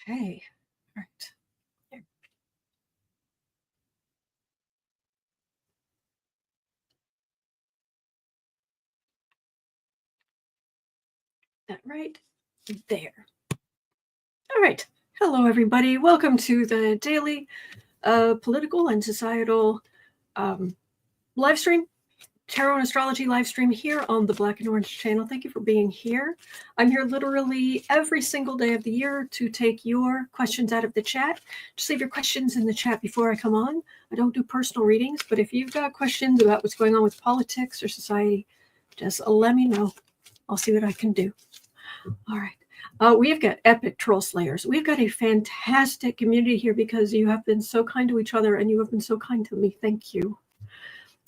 Okay. All right. Here. That right there. All right. Hello, everybody. Welcome to the daily political and societal live stream, tarot and astrology live stream here on the Black and Orange channel. Thank you for being here. I'm here literally every single day of the year to take your questions out of the chat. Just leave your questions in the chat before I come on. I don't do personal readings, but if you've got questions about what's going on with politics or society, just let me know. I'll see what I can do. All right. We've got epic troll slayers. We've got a fantastic community here because you have been so kind to each other and you have been so kind to me. Thank you.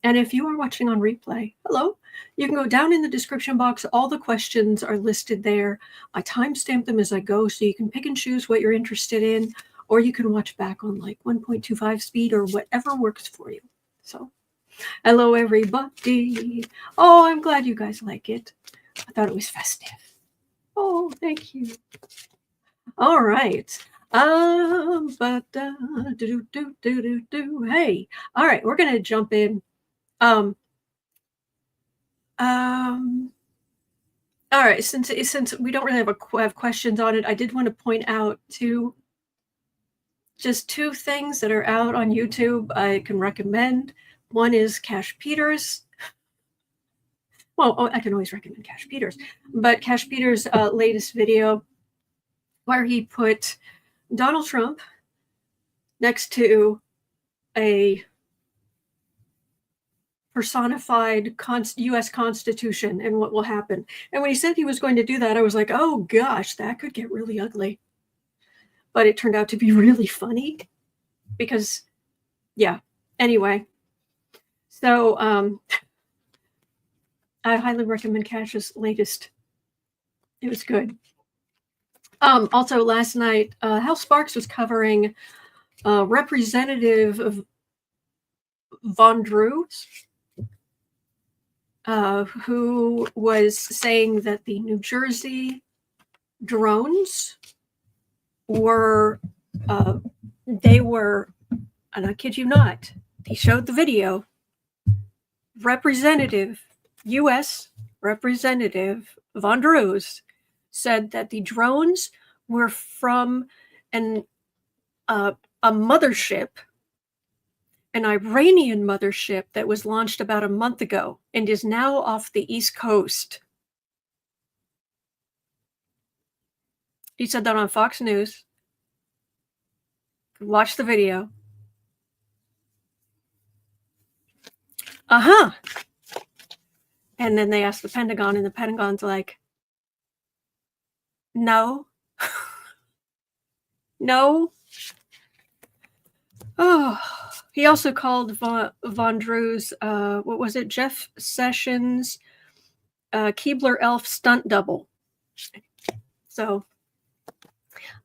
And if you are watching on replay, hello, you can go down in the description box. All the questions are listed there. I timestamp them as I go, so you can pick and choose what you're interested in, or you can watch back on like 1.25 speed or whatever works for you. So, hello, everybody. Oh, I'm glad you guys like it. I thought it was festive. Oh, thank you. All right. But hey. All right, we're gonna jump in. All right, since we don't really have questions on it, I did want to point out just two things that are out on YouTube I can recommend. One is Cash Peters. Well, I can always recommend Cash Peters, but Cash Peters' latest video where he put Donald Trump next to a personified U.S. Constitution and what will happen. And when he said he was going to do that, I was like, oh gosh, that could get really ugly. But it turned out to be really funny because, yeah. Anyway, so I highly recommend Cash's latest. It was good. Also, last night, Hal Sparks was covering Representative of Von Drews, who was saying that the New Jersey drones were, they were, and I kid you not, he showed the video, U.S. Representative Von Drews said that the drones were from a mothership, an Iranian mothership that was launched about a month ago and is now off the East Coast. He said that on Fox News. Watch the video. And then they asked the Pentagon, and the Pentagon's like, no. No. Oh, he also called Von Drews, what was it, Jeff Sessions, Keebler Elf stunt double. So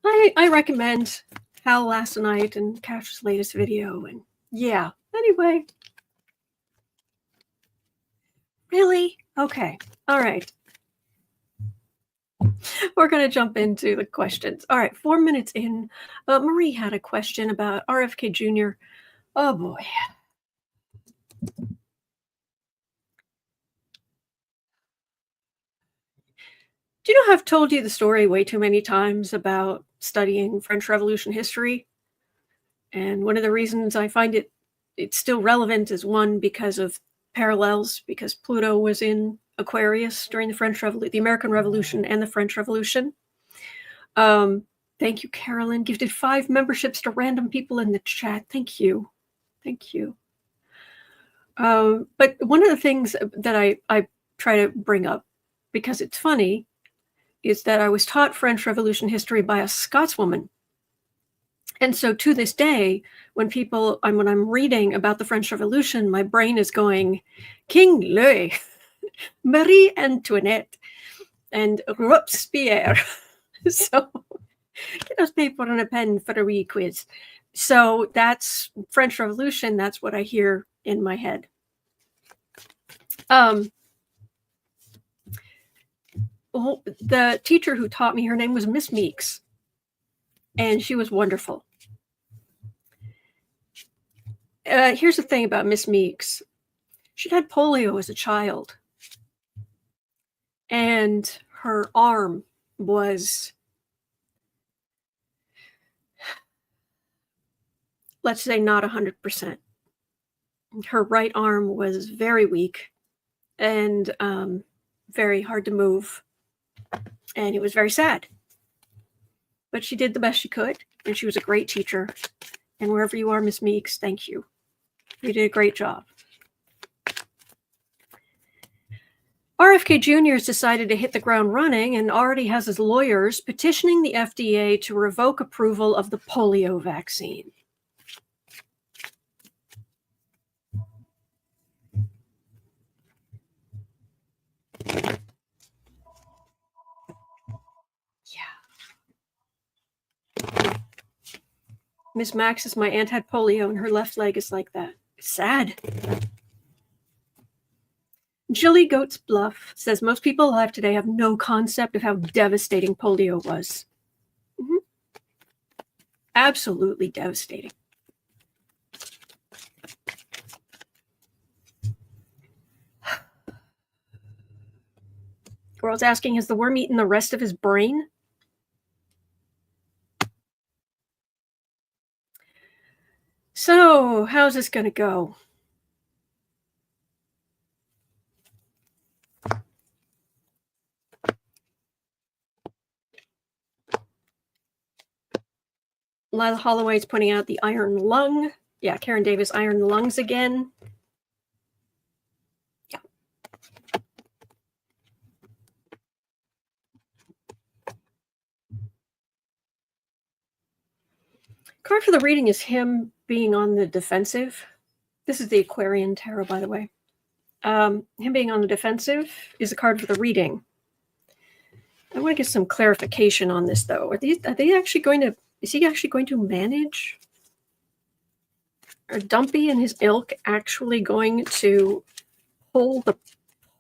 I recommend Hal last night and Cash's latest video. And yeah, anyway. Really? Okay. All right. We're going to jump into the questions. All right, 4 minutes in. Marie had a question about RFK Jr. Oh, boy. Do you know I've told you the story way too many times about studying French Revolution history? And one of the reasons I find it's still relevant is, one, because of parallels, because Pluto was in Aquarius during the American Revolution and the French Revolution. Thank you, Carolyn. Gifted 5 memberships to random people in the chat. Thank you. Thank you. But one of the things that I try to bring up, because it's funny, is that I was taught French Revolution history by a Scotswoman. And so to this day, when I'm reading about the French Revolution, my brain is going, King Louis, Marie Antoinette, and Robespierre. So get us paper and a pen for a wee quiz. So that's French Revolution. That's what I hear in my head. The teacher who taught me, her name was Miss Meeks. and she was wonderful. Here's the thing about Miss Meeks. She had polio as a child, and her arm was, let's say, not 100%. Her right arm was very weak and very hard to move, and it was very sad. But she did the best she could, and she was a great teacher. And wherever you are, Miss Meeks, thank you. You did a great job. RFK Jr. has decided to hit the ground running and already has his lawyers petitioning the F.D.A. to revoke approval of the polio vaccine. Miss Max is my aunt, had polio, and her left leg is like that. Sad. Jilly Goat's Bluff says most people alive today have no concept of how devastating polio was. Mm-hmm. Absolutely devastating. Girl's asking, has the worm eaten the rest of his brain? So, how's this going to go? Lila Holloway's pointing out the iron lung. Yeah, Karen Davis, iron lungs again. Yeah. Card for the reading is him being on the defensive. This is the Aquarian Tarot, by the way. Him being on the defensive is a card for the reading. I want to get some clarification on this, though. Are they actually going to? Is he actually going to manage? Are Dumpy and his ilk actually going to pull the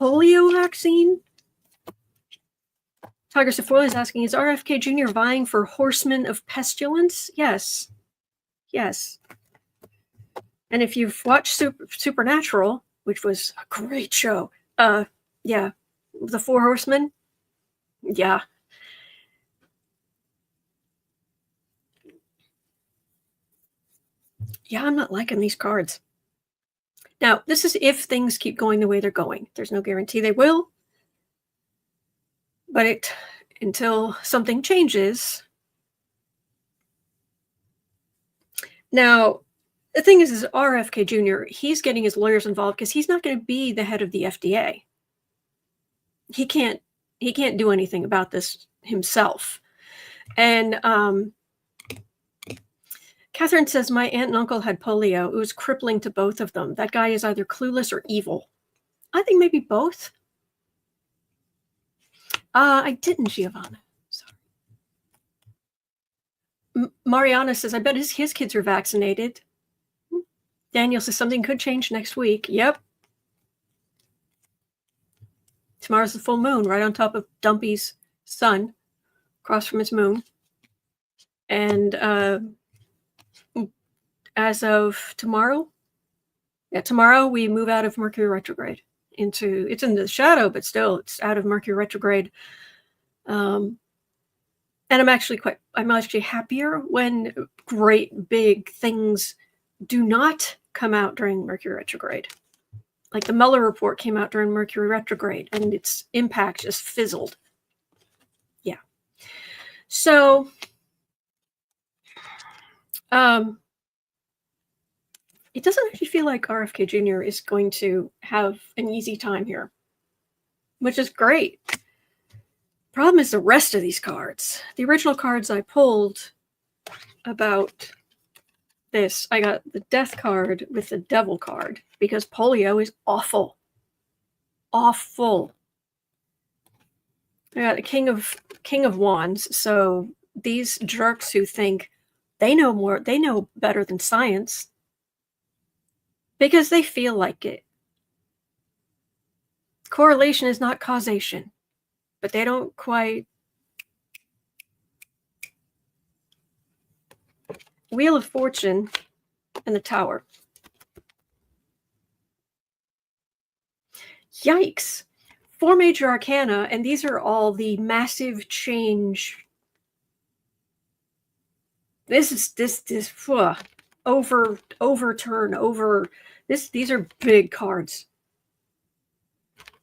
polio vaccine? Tiger Sephora is asking, is RFK Jr. vying for Horseman of Pestilence? Yes. Yes. And if you've watched Supernatural, which was a great show, yeah, the Four Horsemen, yeah. Yeah, I'm not liking these cards. Now, this is if things keep going the way they're going. There's no guarantee they will. But until something changes. Now, the thing is RFK Jr., he's getting his lawyers involved because he's not going to be the head of the F.D.A. He can't do anything about this himself. And Catherine says, my aunt and uncle had polio. It was crippling to both of them. That guy is either clueless or evil. I think maybe both. I didn't, Giovanna. Sorry. Mariana says, I bet his kids are vaccinated. Daniel says, something could change next week. Yep. Tomorrow's the full moon, right on top of Dumpy's sun, across from his moon. And as of tomorrow, we move out of Mercury retrograde into, it's in the shadow, but still it's out of Mercury retrograde. And I'm actually happier when great big things do not come out during Mercury retrograde. Like the Mueller report came out during Mercury retrograde and its impact just fizzled. Yeah. So, it doesn't actually feel like RFK Jr. is going to have an easy time here, which is great. Problem is the rest of these cards. The original cards I pulled about this, I got the Death card with the Devil card because polio is awful. Awful. I got a King of Wands, so these jerks who think they know better than science because they feel like it. Correlation is not causation, but they don't quite. Wheel of Fortune and the Tower. Yikes. 4 major arcana, and these are all the massive change. Overturn, these are big cards.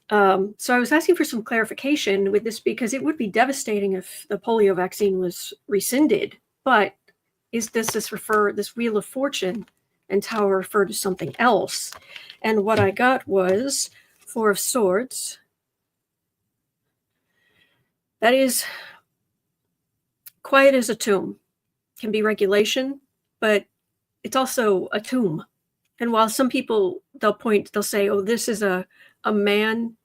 So I was asking for some clarification with this because it would be devastating if the polio vaccine was rescinded. But does this Wheel of Fortune and Tower refer to something else? And what I got was 4 of Swords. That is quiet as a tomb. Can be regulation, but it's also a tomb. And while some people, they'll say, oh, this is a man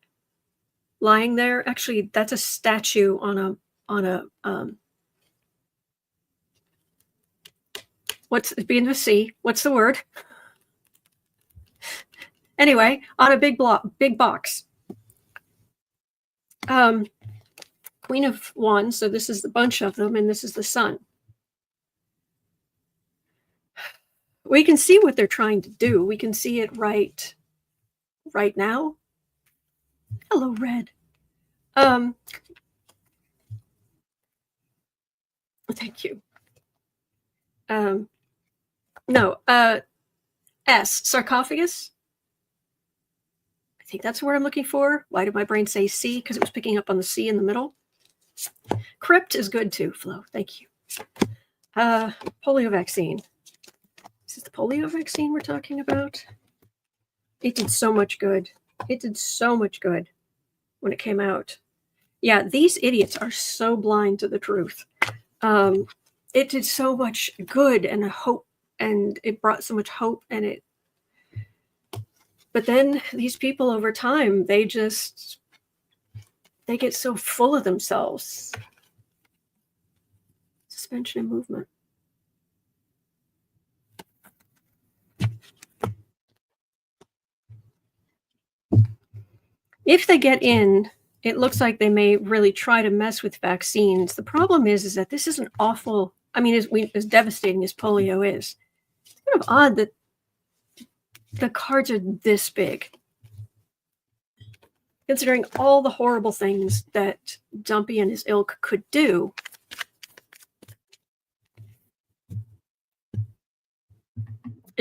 lying there. Actually, that's a statue on a what's being the sea? What's the word? Anyway, on a big box. Queen of Wands, so this is the bunch of them, and this is the sun. We can see what they're trying to do. We can see it right now. Hello, Red. Thank you. No, S, sarcophagus. I think that's the word I'm looking for. Why did my brain say C? Because it was picking up on the C in the middle. Crypt is good too, Flo. Thank you. Polio vaccine. Is this the polio vaccine we're talking about? It did so much good. It did so much good when it came out. Yeah, these idiots are so blind to the truth. It did so much good and hope, and it brought so much hope, but then these people over time, they get so full of themselves. Suspension of movement. If they get in, it looks like they may really try to mess with vaccines. The problem is that this is an awful, as devastating as polio is, it's kind of odd that the cards are this big, considering all the horrible things that Dumpy and his ilk could do.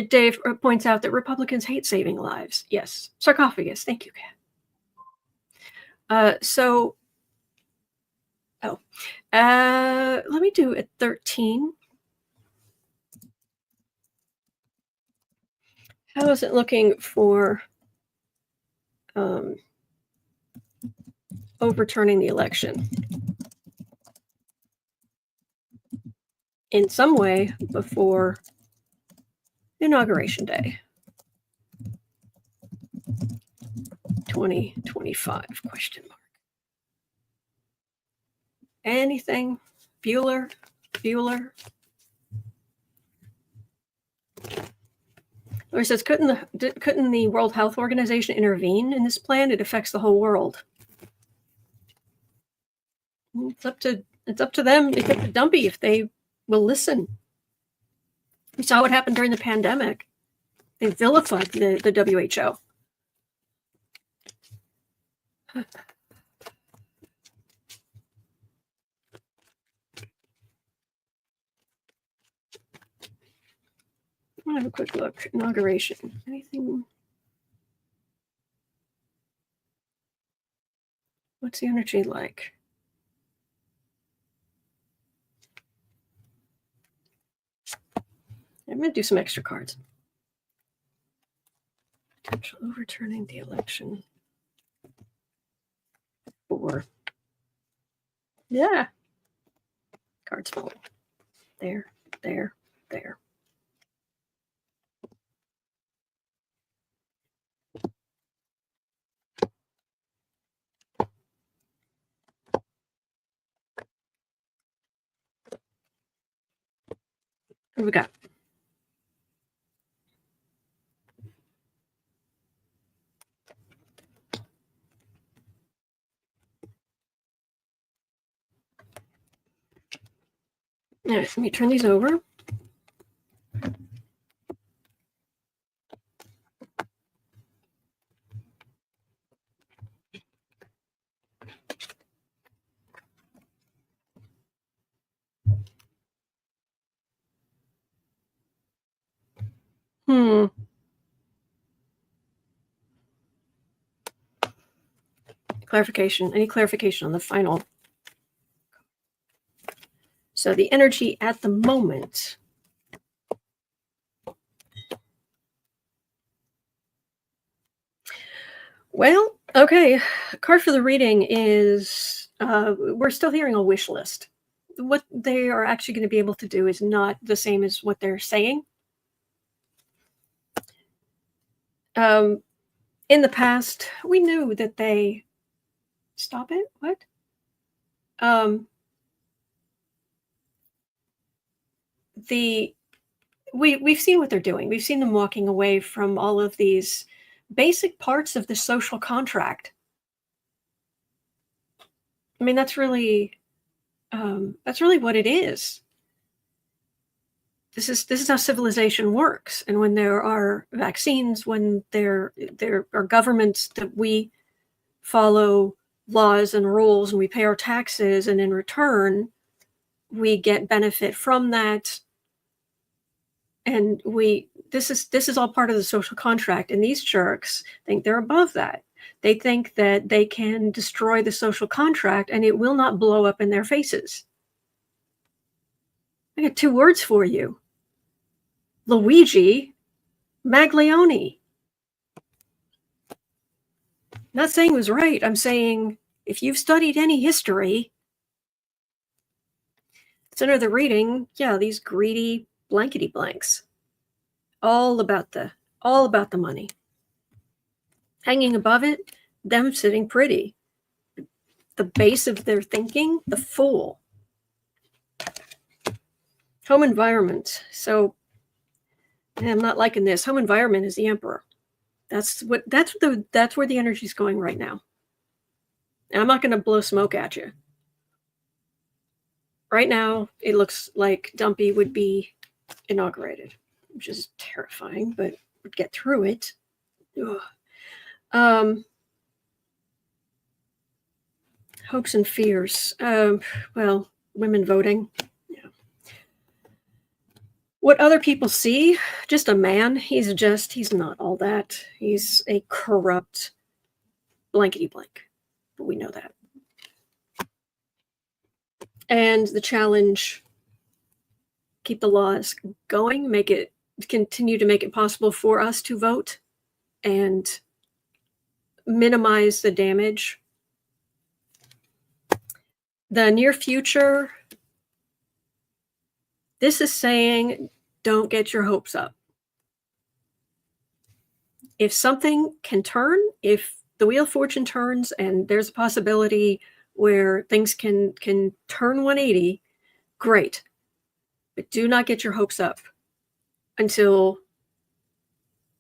Dave points out that Republicans hate saving lives. Yes. Sarcophagus. Thank you, Kat. Let me do a 13. How is it looking for overturning the election? In some way before Inauguration Day. 2025, question mark. Anything? Bueller? Or it says, couldn't the World Health Organization intervene in this plan? It affects the whole world. It's up to them. It's up to Dumpy if they will listen. We saw what happened during the pandemic. They vilified the WHO. I want to have a quick look. Inauguration. Anything? What's the energy like? I'm going to do some extra cards. Potential overturning the election. 4. Yeah. Cards fall. There. What we got? All right, let me turn these over. Clarification. Any clarification on the final? So the energy at the moment. Well, okay. Card for the reading is, we're still hearing a wish list. What they are actually going to be able to do is not the same as what they're saying. In the past, we knew that they... Stop it? What? We've seen what they're doing. We've seen them walking away from all of these basic parts of the social contract. I mean, that's really what it is. This is how civilization works. And when there are vaccines, when there are governments that we follow laws and rules and we pay our taxes, and in return we get benefit from that, and this is all part of the social contract. And these jerks think they're above that. They think that they can destroy the social contract and it will not blow up in their faces. I got 2 words for you: Luigi Maglione. Not saying it was right. I'm saying if you've studied any history, center of the reading, yeah, these greedy blankety blanks, all about the money. Hanging above it, them sitting pretty. The base of their thinking, the fool. Home environment. So I'm not liking this. Home environment is the emperor. That's where the energy's going right now. And I'm not going to blow smoke at you. Right now, it looks like Dumpy would be inaugurated, which is terrifying, but we'd get through it. Hopes and fears. Well, women voting. Yeah. What other people see, just a man. He's not all that. He's a corrupt blankety blank. But we know that. And the challenge, keep the laws going, continue to make it possible for us to vote and minimize the damage. The near future, this is saying, don't get your hopes up. If something can turn, if the wheel of fortune turns and there's a possibility where things can turn 180, great. But do not get your hopes up until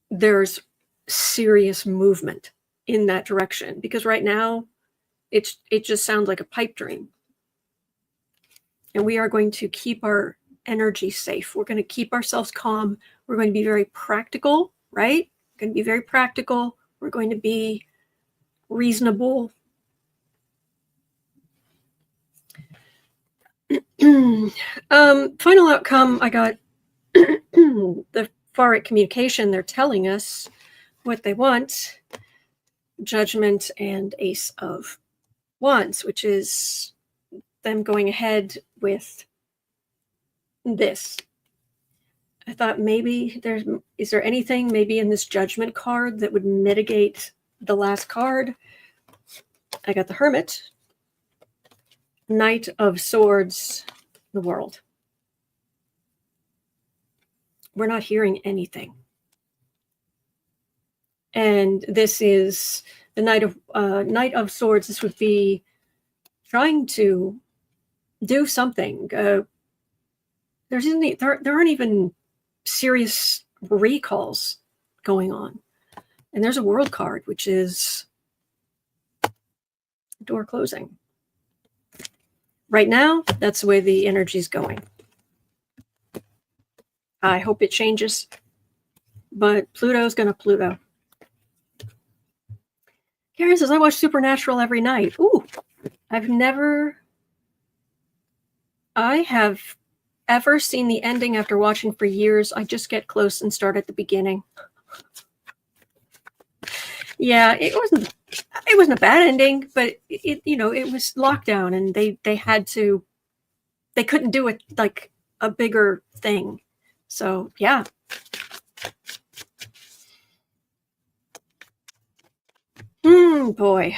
there's serious movement in that direction. Because right now, it just sounds like a pipe dream. And we are going to keep our energy safe. We're going to keep ourselves calm. We're going to be very practical, right? We're going to be very practical. We're going to be reasonable. Final outcome, I got the far right communication. They're telling us what they want. Judgment and Ace of Wands, which is them going ahead with this. I thought maybe is there anything maybe in this Judgment card that would mitigate the last card? I got the Hermit, Knight of Swords, the World. We're not hearing anything. And this is the Knight of Swords. This would be trying to do something. There aren't even serious recalls going on. And there's a World card, which is door closing. Right now, that's the way the energy's going. I hope it changes, but Pluto's going to Pluto. Karen says, I watch Supernatural every night. Ooh, I have ever seen the ending after watching for years. I just get close and start at the beginning. Yeah, it it wasn't a bad ending, but it was lockdown, and they couldn't do it like a bigger thing. So yeah. Boy.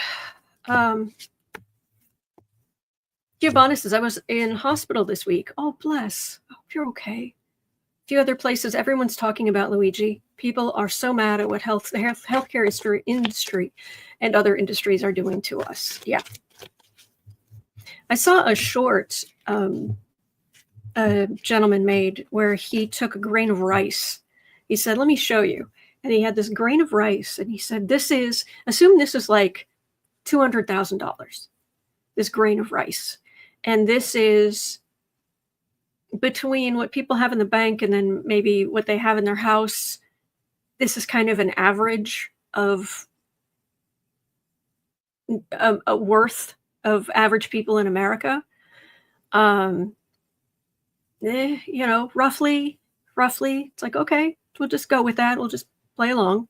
Giovanna says, I was in hospital this week. Oh, bless. I hope you're okay. A few other places, everyone's talking about Luigi. People are so mad at what healthcare industry and other industries are doing to us. Yeah. I saw a short a gentleman made where he took a grain of rice. He said, let me show you. And he had this grain of rice, and he said, assume this is like $200,000, this grain of rice. And this is between what people have in the bank and then maybe what they have in their house. This is kind of an average of a worth of average people in America. Roughly, it's like, okay, we'll just go with that. We'll just play along.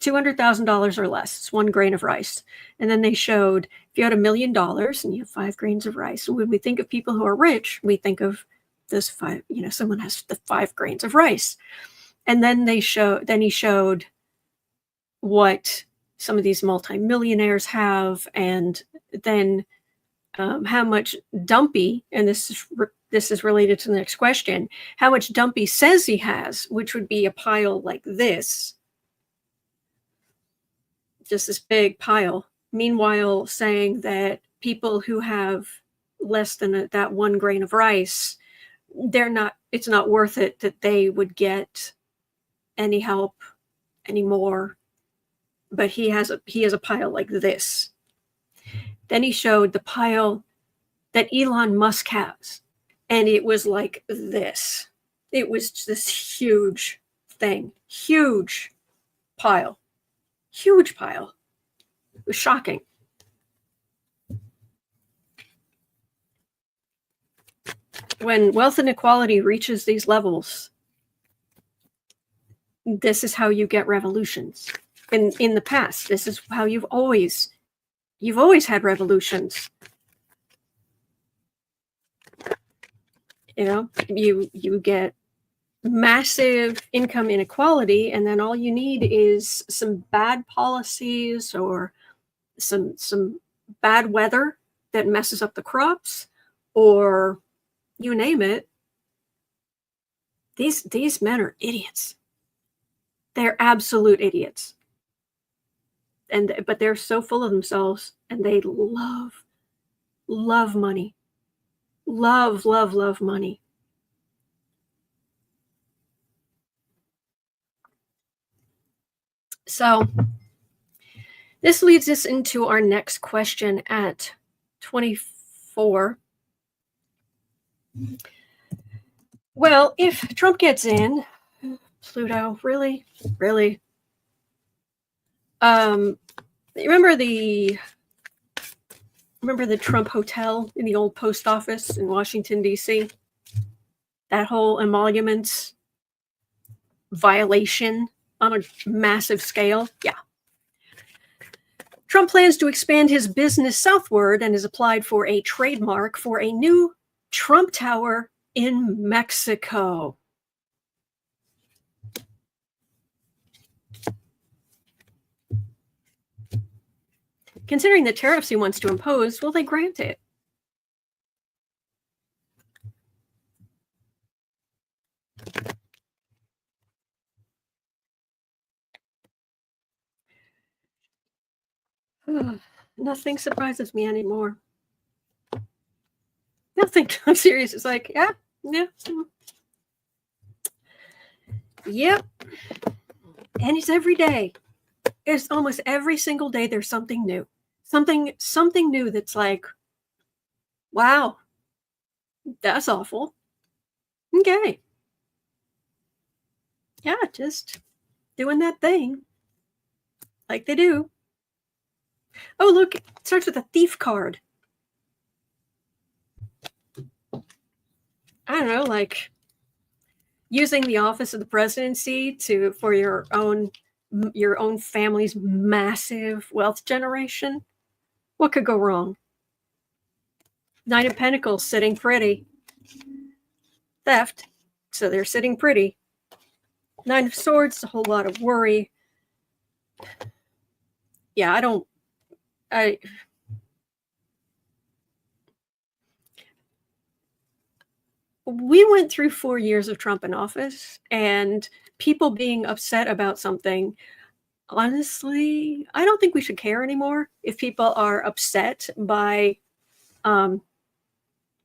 $200,000 or less. It's one grain of rice. And then they showed if you had $1 million and you have 5 grains of rice. And when we think of people who are rich, we think of this 5, someone has the 5 grains of rice. And then he showed what some of these multimillionaires have, and then how much Dumpy, and this is related to the next question, how much Dumpy says he has, which would be a pile like this, just this big pile. Meanwhile, saying that people who have less than that 1 grain of rice, it's not worth it that they would get any help anymore. But he has a pile like this. Then he showed the pile that Elon Musk has, and it was like this. It was this huge thing, huge pile. It was shocking. When wealth inequality reaches these levels, this is how you get revolutions. In the past, this is how you've always had revolutions. You get massive income inequality, and then all you need is some bad policies or some bad weather that messes up the crops, or you name it. These men are idiots. They're absolute idiots. But they're so full of themselves, and they love money. Love money. So this leads us into our next question at 24. Well, if Trump gets in, Pluto, really? Remember the Trump Hotel in the old post office in Washington, D.C.? That whole emoluments violation on a massive scale? Yeah. Trump plans to expand his business southward and has applied for a trademark for a new Trump Tower in Mexico. Considering the tariffs he wants to impose, will they grant it? Nothing surprises me anymore. Nothing. I'm serious. It's like, yeah. Yep. And it's every day. It's almost every single day there's something new. Something new that's like, wow, that's awful. Okay. Yeah, just doing that thing like they do. Oh, look, it starts with a thief card. I don't know, like using the office of the presidency for your own your own family's massive wealth generation. What could go wrong? Knight of Pentacles sitting pretty. Theft. So they're sitting pretty. Nine of Swords, a whole lot of worry. Yeah, we went through 4 years of Trump in office, and people being upset about something, honestly, I don't think we should care anymore if people are upset by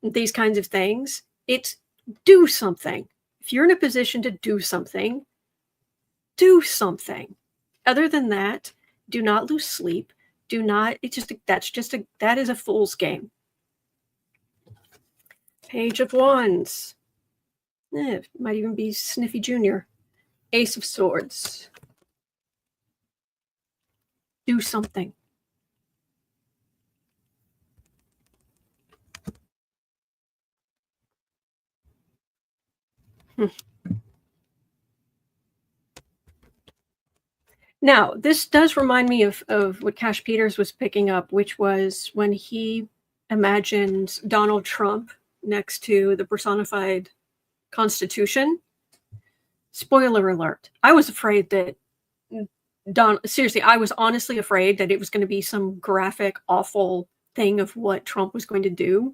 these kinds of things. It's do something. If you're in a position to do something, do something. Other than that, do not lose sleep. Do not, that is a fool's game. Page of Wands. Might even be Sniffy Jr. Ace of Swords. Do something. Now, this does remind me of what Cash Peters was picking up, which was when he imagined Donald Trump next to the personified Constitution. Spoiler alert. I was afraid that seriously, I was honestly afraid that it was going to be some graphic, awful thing of what Trump was going to do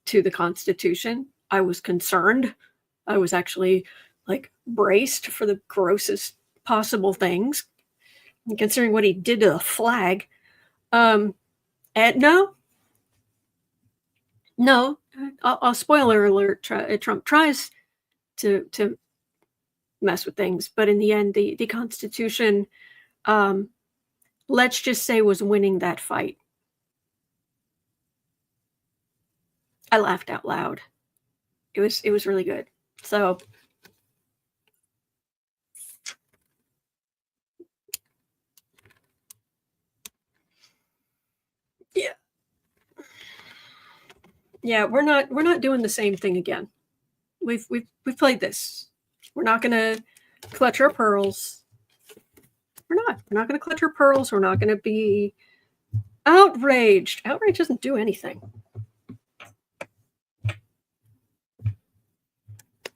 to the Constitution. I was concerned. I was actually braced for the grossest possible things, considering what he did to the flag. And no, I'll spoiler alert. Trump tries to mess with things, but in the end, the Constitution, let's just say, was winning that fight. I laughed out loud. It was really good. So yeah, we're not doing the same thing again. We've played this. We're not gonna clutch our pearls. We're not gonna clutch our pearls. We're not gonna be outraged. Outrage doesn't do anything.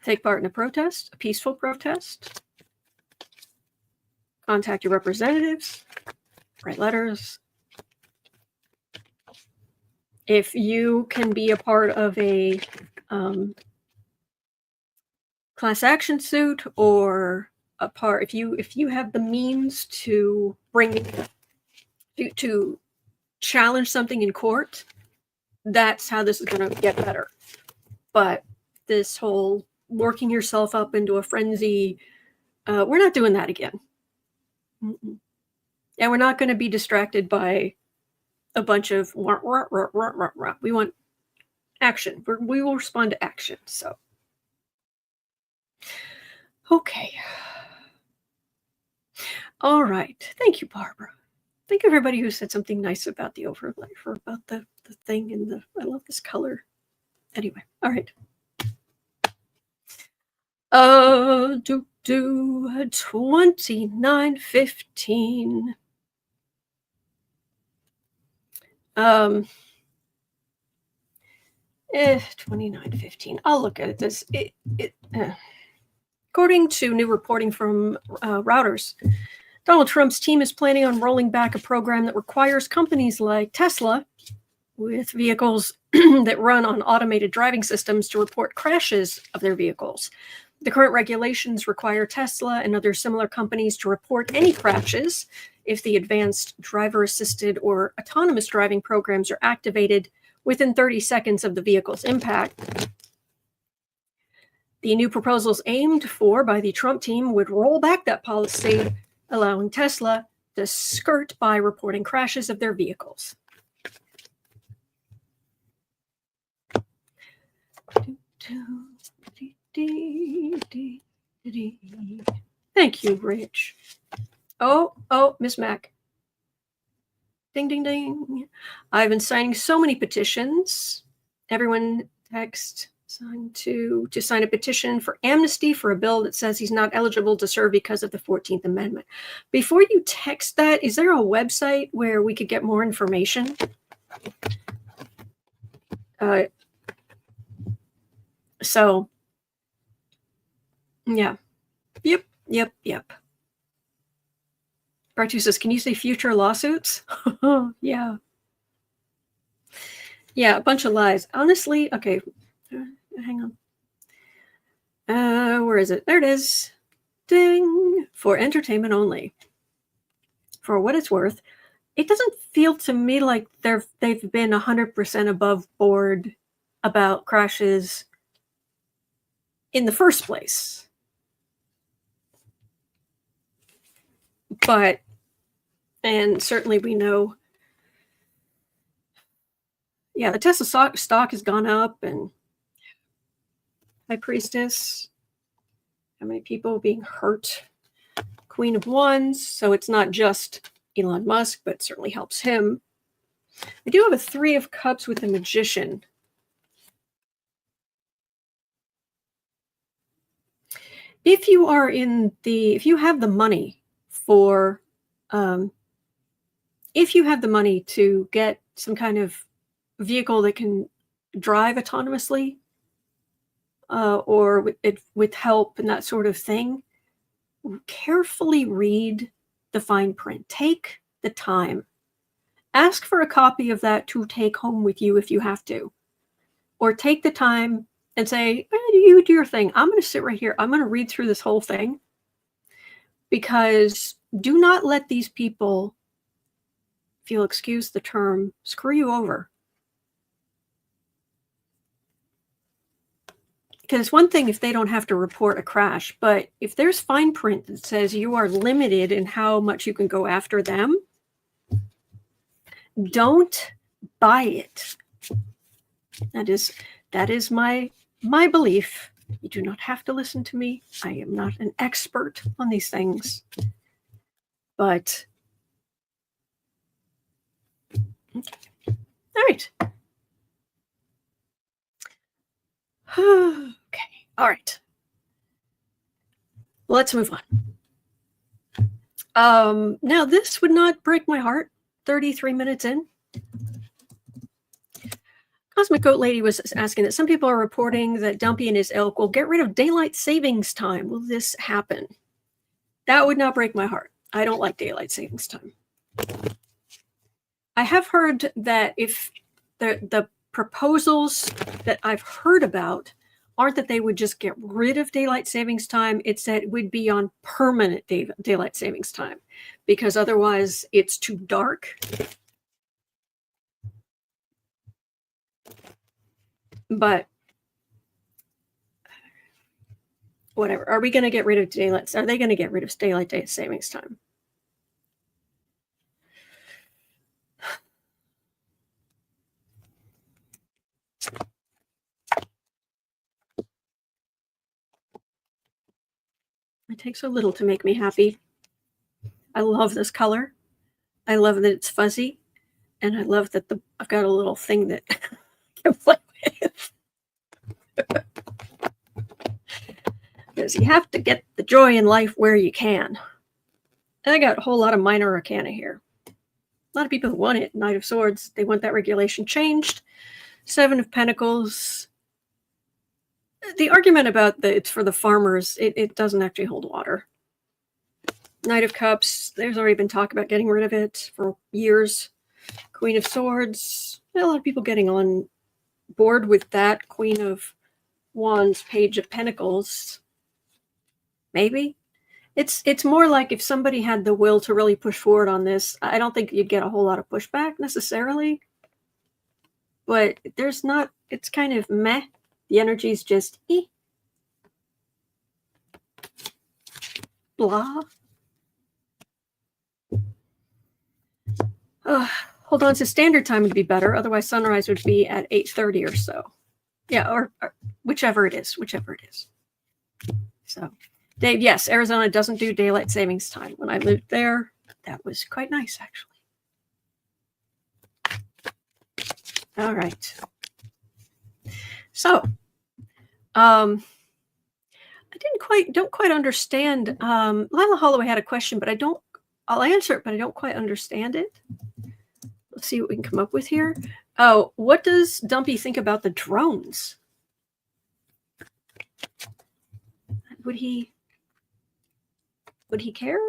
Take part in a protest, a peaceful protest. Contact your representatives. Write letters. If you can be a part of a class action suit, or if you have the means to to challenge something in court, that's how this is going to get better. But this whole working yourself up into a frenzy, we're not doing that again. Mm-mm. And we're not going to be distracted by a bunch of rah, rah, rah, rah, rah, rah. We want action. We will respond to action. So, okay. All right. Thank you, Barbara. Thank you, everybody who said something nice about the overlay, or about the thing and I love this color. Anyway, all right. 2915. 2915. I'll look at this. According to new reporting from Reuters, Donald Trump's team is planning on rolling back a program that requires companies like Tesla, with vehicles that run on automated driving systems, to report crashes of their vehicles. The current regulations require Tesla and other similar companies to report any crashes if the advanced driver-assisted or autonomous driving programs are activated within 30 seconds of the vehicle's impact. The new proposals aimed for by the Trump team would roll back that policy, allowing Tesla to skirt by reporting crashes of their vehicles. Thank you, Rich. Oh, Miss Mac. Ding, ding, ding. I've been signing so many petitions. Everyone text To sign a petition for amnesty for a bill that says he's not eligible to serve because of the 14th Amendment. Before you text that, is there a website where we could get more information? So, yeah. Yep. Bartu says, can you say future lawsuits? Yeah. Yeah, a bunch of lies. Honestly, okay. Hang on. Where is it? There it is. Ding. For entertainment only. For what it's worth, it doesn't feel to me like they've been 100% above board about crashes in the first place. But, and certainly we know, yeah, the Tesla stock has gone up, and High Priestess, how many people being hurt? Queen of Wands, so it's not just Elon Musk, but it certainly helps him. I do have a Three of Cups with the Magician. If you have the money for, if you have the money to get some kind of vehicle that can drive autonomously, or with help and that sort of thing, carefully read the fine print. Take the time. Ask for a copy of that to take home with you if you have to. Or take the time and say, you do your thing. I'm going to sit right here. I'm going to read through this whole thing. Because do not let these people, if you'll excuse the term, screw you over. Because it's one thing if they don't have to report a crash, but if there's fine print that says you are limited in how much you can go after them, don't buy it. That is my belief. You do not have to listen to me. I am not an expert on these things. But okay. All right. Okay. All right. Let's move on. Now this would not break my heart. 33 minutes in. Cosmic Goat Lady was asking that some people are reporting that Dumpy and his ilk will get rid of daylight savings time. Will this happen? That would not break my heart. I don't like daylight savings time. I have heard that if the proposals that I've heard about aren't that they would just get rid of daylight savings time, it's that it would be on permanent daylight savings time, because otherwise it's too dark. But whatever. Are we going to get rid of daylight? Are they going to get rid of daylight savings time? It takes so little to make me happy. I love this color. I love that it's fuzzy. And I love that I've got a little thing that I can play with. Because you have to get the joy in life where you can. And I got a whole lot of minor arcana here. A lot of people who want it. Knight of Swords. They want that regulation changed. Seven of Pentacles. The argument about it's for the farmers, it doesn't actually hold water. Knight of Cups. There's already been talk about getting rid of it for years. Queen of Swords. A lot of people getting on board with that. Queen of Wands. Page of Pentacles. Maybe. It's more like if somebody had the will to really push forward on this, I don't think you'd get a whole lot of pushback necessarily. But there's not, it's kind of meh. The energy's just blah. Hold on, so standard time would be better. Otherwise, sunrise would be at 8:30 or so. Yeah, or whichever it is. So, Dave, yes, Arizona doesn't do daylight savings time. When I lived there, that was quite nice, actually. All right. So, I don't quite understand. Lila Holloway had a question, but I'll answer it, but I don't quite understand it. Let's see what we can come up with here. Oh, what does Dumpy think about the drones? Would he care?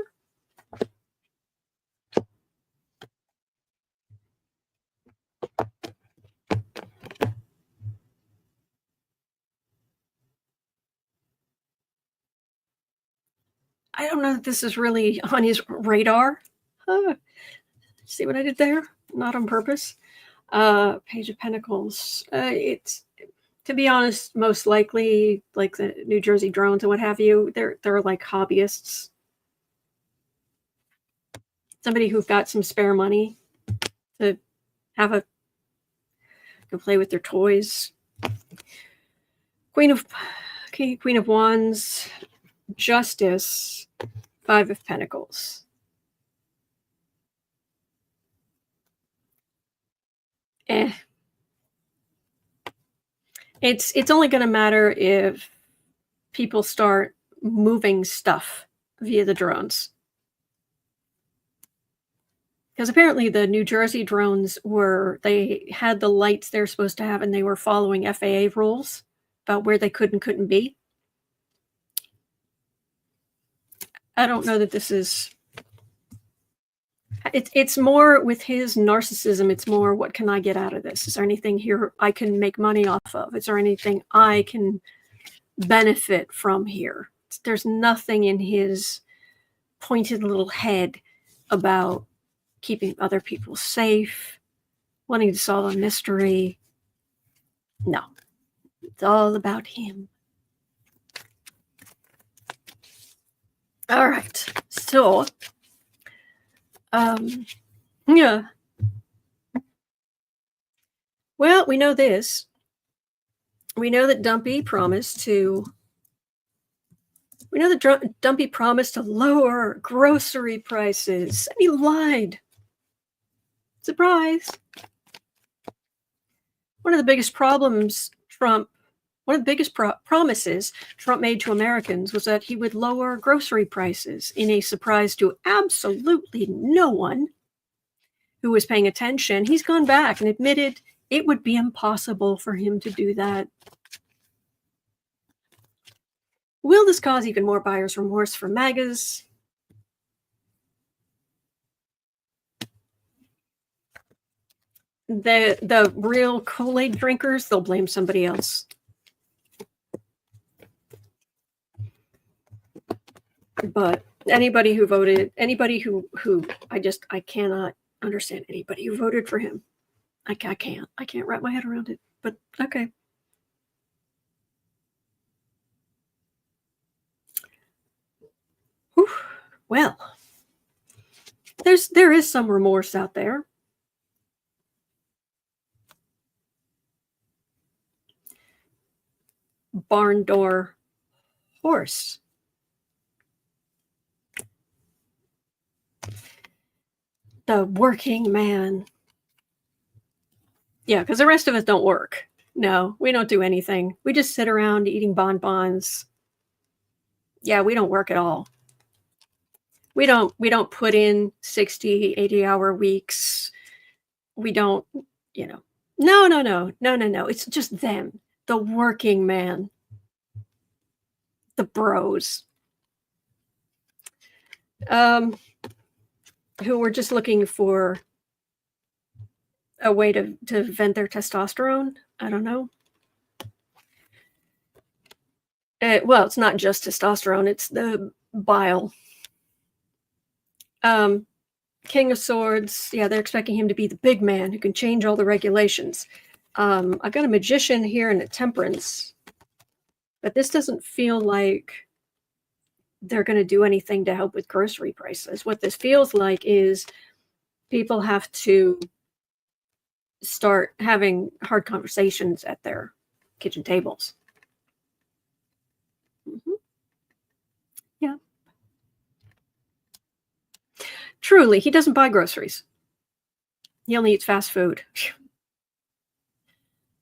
I don't know that this is really on his radar. See what I did there? Not on purpose. Page of Pentacles. It's, to be honest, most likely like the New Jersey drones and what have you. They're like hobbyists. Somebody who've got some spare money to go play with their toys. Queen of Wands, Justice, Five of Pentacles. It's only going to matter if people start moving stuff via the drones. Because apparently the New Jersey drones they had the lights they're supposed to have, and they were following F.D.A. rules about where they could and couldn't be. I don't know that this is... It's more with his narcissism. It's more, what can I get out of this? Is there anything here I can make money off of? Is there anything I can benefit from here? There's nothing in his pointed little head about keeping other people safe, wanting to solve a mystery. No, it's all about him. All right, so yeah. Well, we know this. We know that Dumpy promised to lower grocery prices, and he lied. Surprise. One of the biggest promises Trump made to Americans was that he would lower grocery prices, in a surprise to absolutely no one who was paying attention. He's gone back and admitted it would be impossible for him to do that. Will this cause even more buyer's remorse for MAGAs? The real Kool-Aid drinkers, they'll blame somebody else. But anybody who voted, anybody who I cannot understand anybody who voted for him. I can't wrap my head around it, but okay. Whew. Well, there is some remorse out there. Barn door horse. The working man. Yeah, because the rest of us don't work. No, we don't do anything. We just sit around eating bonbons. Yeah, we don't work at all. We don't put in 60, 80-hour weeks. We don't, No. It's just them. The working man. The bros. Who were just looking for a way to vent their testosterone. I don't know. Well, it's not just testosterone. It's the bile. King of Swords. Yeah, they're expecting him to be the big man who can change all the regulations. I've got a Magician here and a Temperance. But this doesn't feel like they're going to do anything to help with grocery prices. What this feels like is people have to start having hard conversations at their kitchen tables. Mm-hmm. Yeah. Truly, he doesn't buy groceries. He only eats fast food.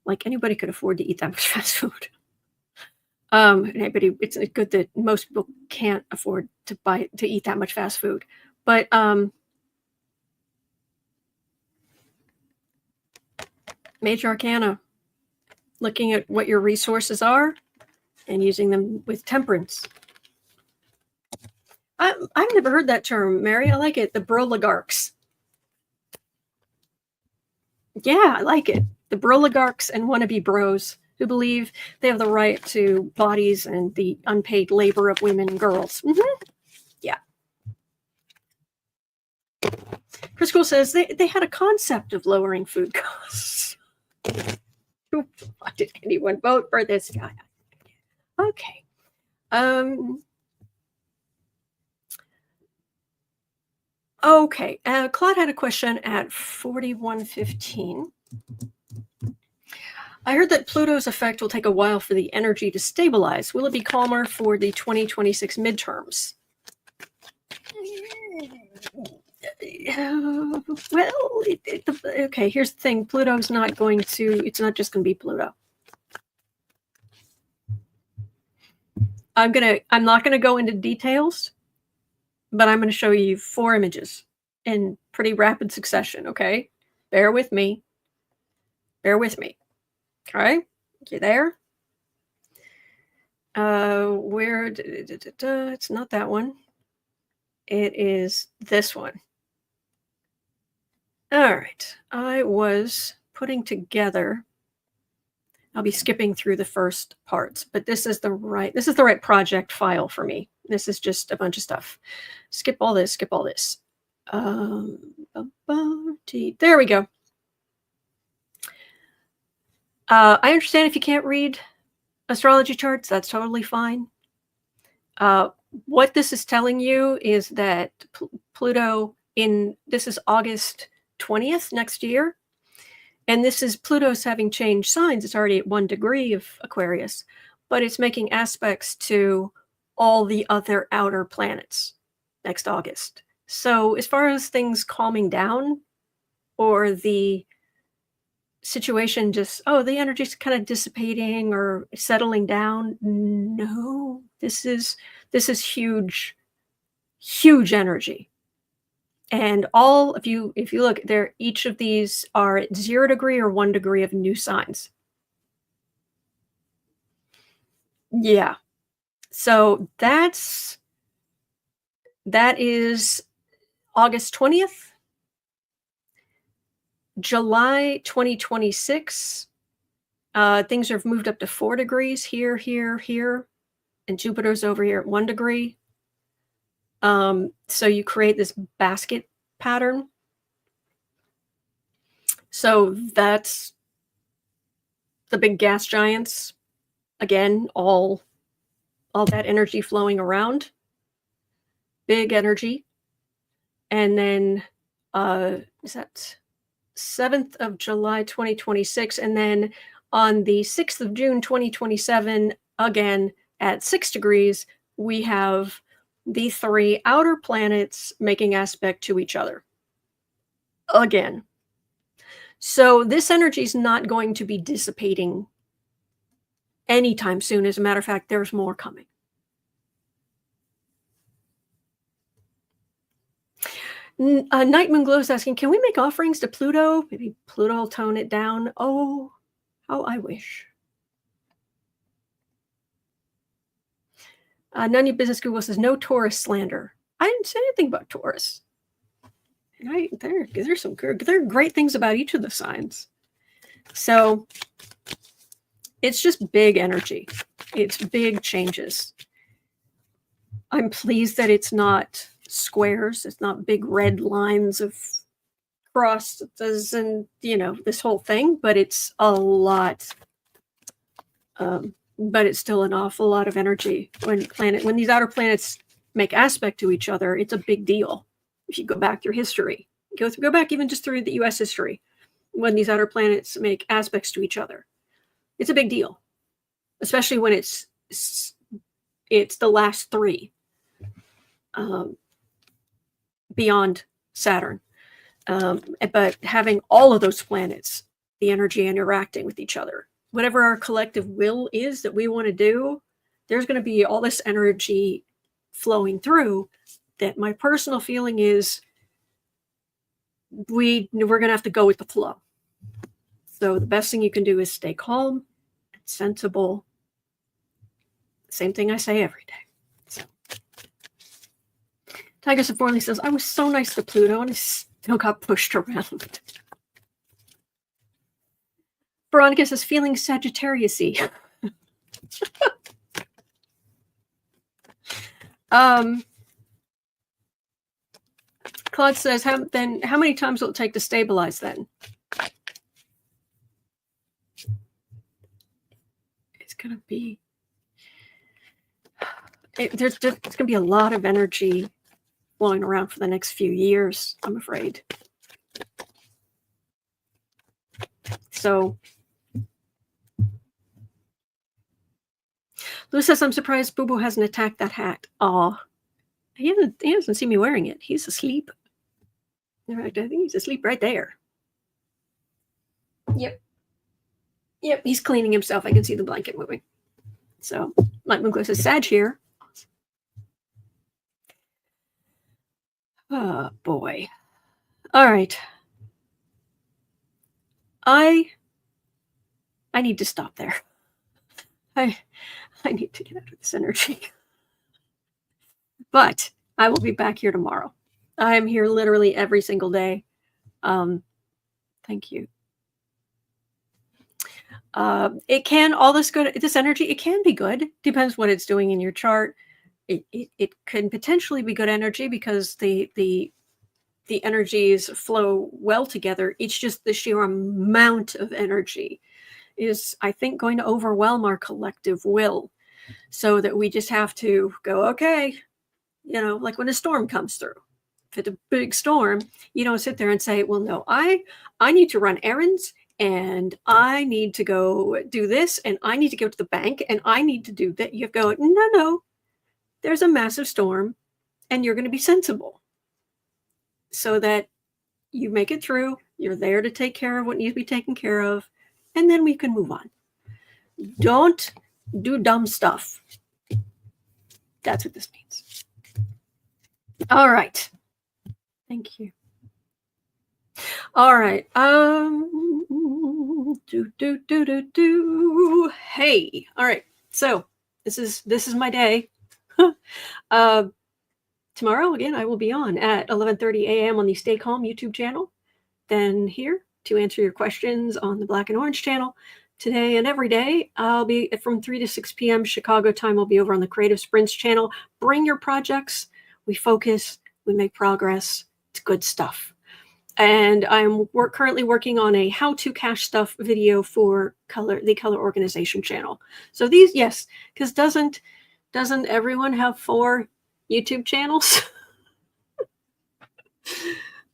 Like anybody could afford to eat that much fast food. But it's good that most people can't afford to eat that much fast food. But Major Arcana, looking at what your resources are and using them with temperance. I've never heard that term, Mary. I like it. The broligarchs. Yeah, I like it. The broligarchs and wannabe bros who believe they have the right to bodies and the unpaid labor of women and girls. Mm-hmm. Yeah. Chris Cool says they had a concept of lowering food costs. Why did anyone vote for this guy? Okay. Okay. Claude had a question at 41:15. I heard that Pluto's effect will take a while for the energy to stabilize. Will it be calmer for the 2026 midterms? Well, okay, here's the thing. Pluto's not going to, it's not just going to be Pluto. I'm not going to go into details, but I'm going to show you 4 images in pretty rapid succession, okay? Bear with me. Bear with me. Okay? You there? Where? It's not that one. It is this one. All right. I was putting together. I'll be skipping through the first parts, but this is the right project file for me. This is just a bunch of stuff. Skip all this. Skip all this. There we go. I understand if you can't read astrology charts, that's totally fine. What this is telling you is that Pluto this is August 20th next year. And this is Pluto's having changed signs. It's already at 1 degree of Aquarius, but it's making aspects to all the other outer planets next August. So as far as things calming down or the situation just, the energy's kind of dissipating or settling down, no, this is huge, huge energy. And if you look there, each of these are at 0 degree or 1 degree of new signs. Yeah. So that is August 20th. July 2026. Things have moved up to 4 degrees here, and Jupiter's over here at 1 degree. So you create this basket pattern. So that's the big gas giants. Again, all that energy flowing around. Big energy. And then is that 7th of July 2026, and then on the 6th of June 2027, again at 6 degrees, we have the 3 outer planets making aspect to each other again. So this energy is not going to be dissipating anytime soon. As a matter of fact, there's more coming. Night Moon Glow is asking, can we make offerings to Pluto? Maybe Pluto will tone it down. Oh, how I wish. None of your business Google says no Taurus slander. I didn't say anything about Taurus. There are great things about each of the signs. So it's just big energy. It's big changes. I'm pleased that it's not squares. It's not big red lines of crosses and, this whole thing, but it's a lot. But it's still an awful lot of energy. When these outer planets make aspect to each other, it's a big deal. If you go back through history, go back even just through the U.S. history, when these outer planets make aspects to each other, it's a big deal. Especially when it's the last 3 beyond Saturn. But having all of those planets, the energy interacting with each other, whatever our collective will is that we want to do, there's going to be all this energy flowing through that my personal feeling is we're going to have to go with the flow. So the best thing you can do is stay calm and sensible. Same thing I say every day. So Tiger Sephorley says, I was so nice to Pluto and I still got pushed around. Veronica says, feeling Sagittarius-y. Claude says, how many times will it take to stabilize then? It's going to be... there's going to be a lot of energy flowing around for the next few years, I'm afraid. So, Lou says, I'm surprised Boo Boo hasn't attacked that hat. Aw, he hasn't seen me wearing it. He's asleep. In fact, I think he's asleep right there. Yep, he's cleaning himself. I can see the blanket moving. So, Mike Mugler says, Sag here. Oh, boy. All right. I need to stop there. I need to get out of this energy. But I will be back here tomorrow. I am here literally every single day. Thank you. It can, all this energy, it can be good. Depends what it's doing in your chart. It can potentially be good energy because the energies flow well together. It's just the sheer amount of energy is, I think, going to overwhelm our collective will, so that we just have to go, okay, like when a storm comes through. If it's a big storm, you don't sit there and say, well, no, I need to run errands, and I need to go do this, and I need to go to the bank, and I need to do that. You go, no, there's a massive storm, and you're going to be sensible so that you make it through. You're there to take care of what needs to be taken care of, and then we can move on. Don't do dumb stuff. That's what this means. All right. Thank you. All right. Hey. All right. So this is my day. Tomorrow again, I will be on at 11:30 a.m. on the Stay Calm YouTube channel. Then here to answer your questions on the Black and Orange channel. Today and every day, I'll be from 3 to 6 p.m. Chicago time. I'll be over on the Creative Sprints channel. Bring your projects. We focus. We make progress. It's good stuff. And I'm currently working on a how to cache stuff video for the Color Organization channel. So these, yes, because doesn't everyone have 4 YouTube channels?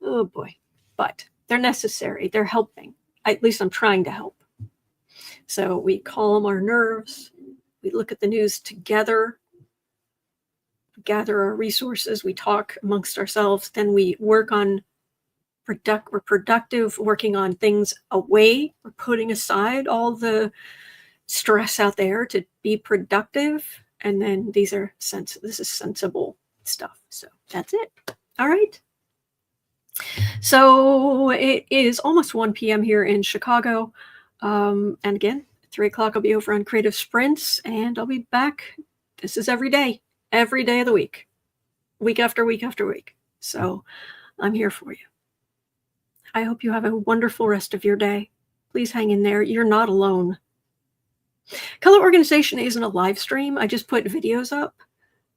Oh boy. But they're necessary. They're helping. At least I'm trying to help. So we calm our nerves. We look at the news together. Gather our resources. We talk amongst ourselves. Then we work on we're productive, working on things away. We're putting aside all the stress out there to be productive. And then this is sensible stuff. So that's it. All right. So it is almost 1 p.m. here in Chicago. And again, at 3 o'clock, I'll be over on Creative Sprints, and I'll be back. This is every day of the week after week after week. So I'm here for you. I hope you have a wonderful rest of your day. Please hang in there. You're not alone. Color Organization isn't a live stream. I just put videos up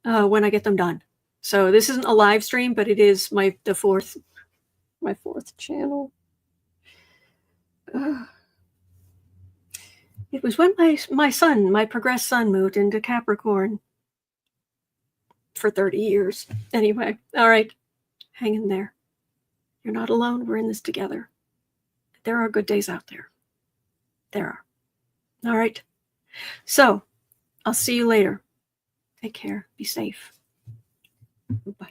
when I get them done. So this isn't a live stream, but it is my fourth channel. It was when my progressed son moved into Capricorn for 30 years. Anyway, all right, hang in there. You're not alone. We're in this together. There are good days out there. There are. All right. So I'll see you later. Take care. Be safe. Bye.